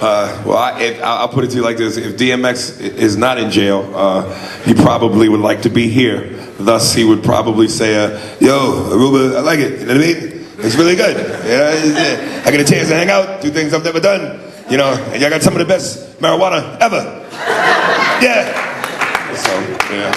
Well, I'll put it to you like this. If DMX is not in jail, he probably would like to be here. Thus, he would probably say, yo, Aruba, I like it. You know what I mean? It's really good. I get a chance to hang out, do things I've never done. You know, and y'all got some of the best marijuana ever. Yeah. So, yeah.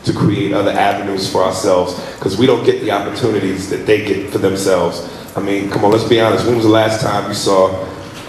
To create other avenues for ourselves, because we don't get the opportunities that they get for themselves. I mean, come on, let's be honest. When was the last time you saw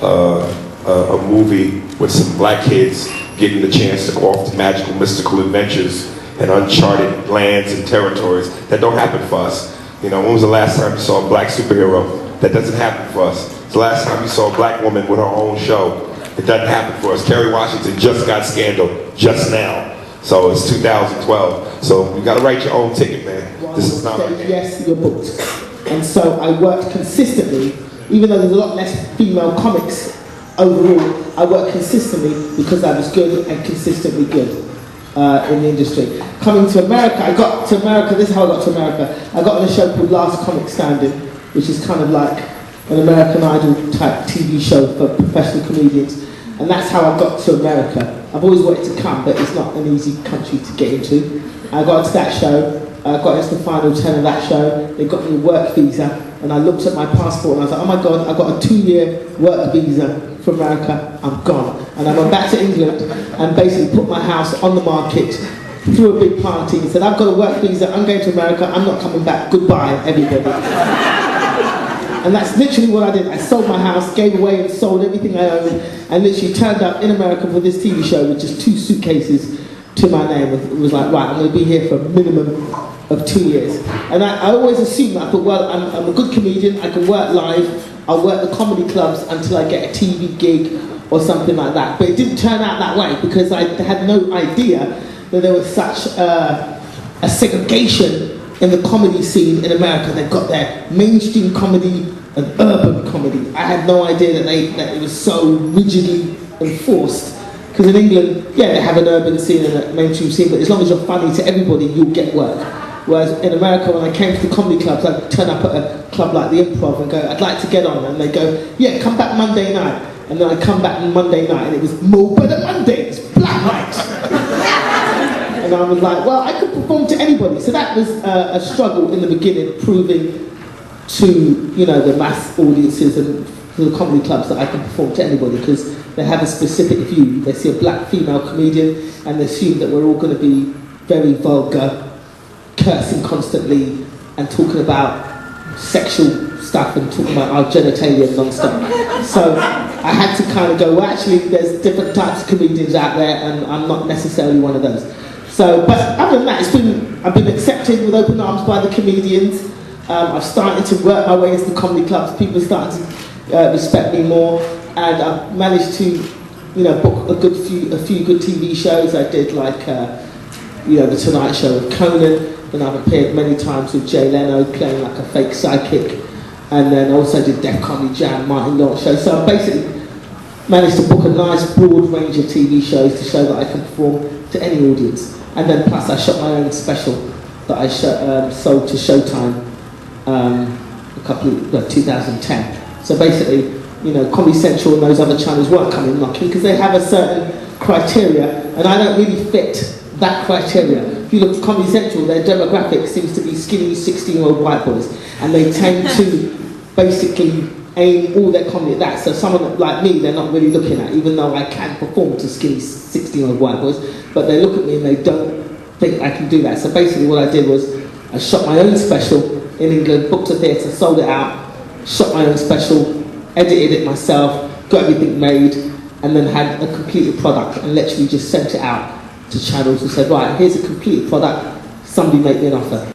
a movie with some black kids getting the chance to go off to magical, mystical adventures and uncharted lands and territories? That don't happen for us. You know, when was the last time you saw a black superhero? That doesn't happen for us. It's the last time you saw a black woman with her own show. It doesn't happen for us. Kerry Washington just got Scandal just now. So it's 2012. So you gotta write your own ticket, man. This is not like yes, you're booked. And so I worked consistently, even though there's a lot less female comics overall, I worked consistently because I was good and consistently good in the industry. Coming to America, I got to America, this is how I got to America. I got on a show called Last Comic Standing, which is kind of like an American Idol type TV show for professional comedians. And that's how I got to America. I've always wanted to come, but it's not an easy country to get into. I got into that show, I got into the final 10 of that show, they got me a work visa, and I looked at my passport and I was like, oh my God, I got a 2-year work visa for America, I'm gone. And I went back to England and basically put my house on the market, threw a big party and said, I've got a work visa, I'm going to America, I'm not coming back, goodbye, everybody. And that's literally what I did. I sold my house, gave away and sold everything I owned, and literally turned up in America for this TV show with just 2 suitcases to my name. It was like, right, I'm going to be here for a minimum of 2 years. And I always assumed that. I thought, well, I'm a good comedian, I can work live, I'll work the comedy clubs until I get a TV gig or something like that. But it didn't turn out that way because I had no idea that there was such a segregation in the comedy scene in America. They've got their mainstream comedy and urban comedy. I had no idea that it was so rigidly enforced. Because in England, yeah, they have an urban scene and a mainstream scene, but as long as you're funny to everybody, you'll get work. Whereas in America, when I came to the comedy clubs, I'd turn up at a club like the Improv and go, I'd like to get on, and they go, yeah, come back Monday night. And then I'd come back on Monday night, and it was Mo Better Mondays, Black Night. And I was like, well, I could perform to anybody. So that was a struggle in the beginning, proving to, you know, the mass audiences and the comedy clubs that I can perform to anybody, because they have a specific view. They see a black female comedian and they assume that we're all going to be very vulgar, cursing constantly and talking about sexual stuff and talking about our genitalia non-stop. So I had to kind of go, well, actually, there's different types of comedians out there and I'm not necessarily one of those. So, but other than that, I've been accepted with open arms by the comedians. I've started to work my way into the comedy clubs. People are starting to respect me more, and I've managed to, you know, book a few good TV shows. I did like, you know, the Tonight Show with Conan, and I've appeared many times with Jay Leno playing like a fake sidekick, and then also did Def Comedy Jam, Martin Lawrence show. So I basically managed to book a nice broad range of TV shows to show that I can perform to any audience. And then plus I shot my own special that I sold to Showtime 2010. So basically, you know, Comedy Central and those other channels weren't coming knocking because they have a certain criteria, and I don't really fit that criteria. If you look at Comedy Central, their demographic seems to be skinny 16-year-old white boys, and they tend to basically aim all their comedy at that. So someone like me, they're not really looking at, even though I can perform to skinny 16-year-old white boys, but they look at me and they don't think I can do that. So basically what I did was I shot my own special in England, booked a theatre, sold it out, shot my own special, edited it myself, got everything made, and then had a completed product and literally just sent it out to channels and said, right, here's a completed product, somebody make me an offer.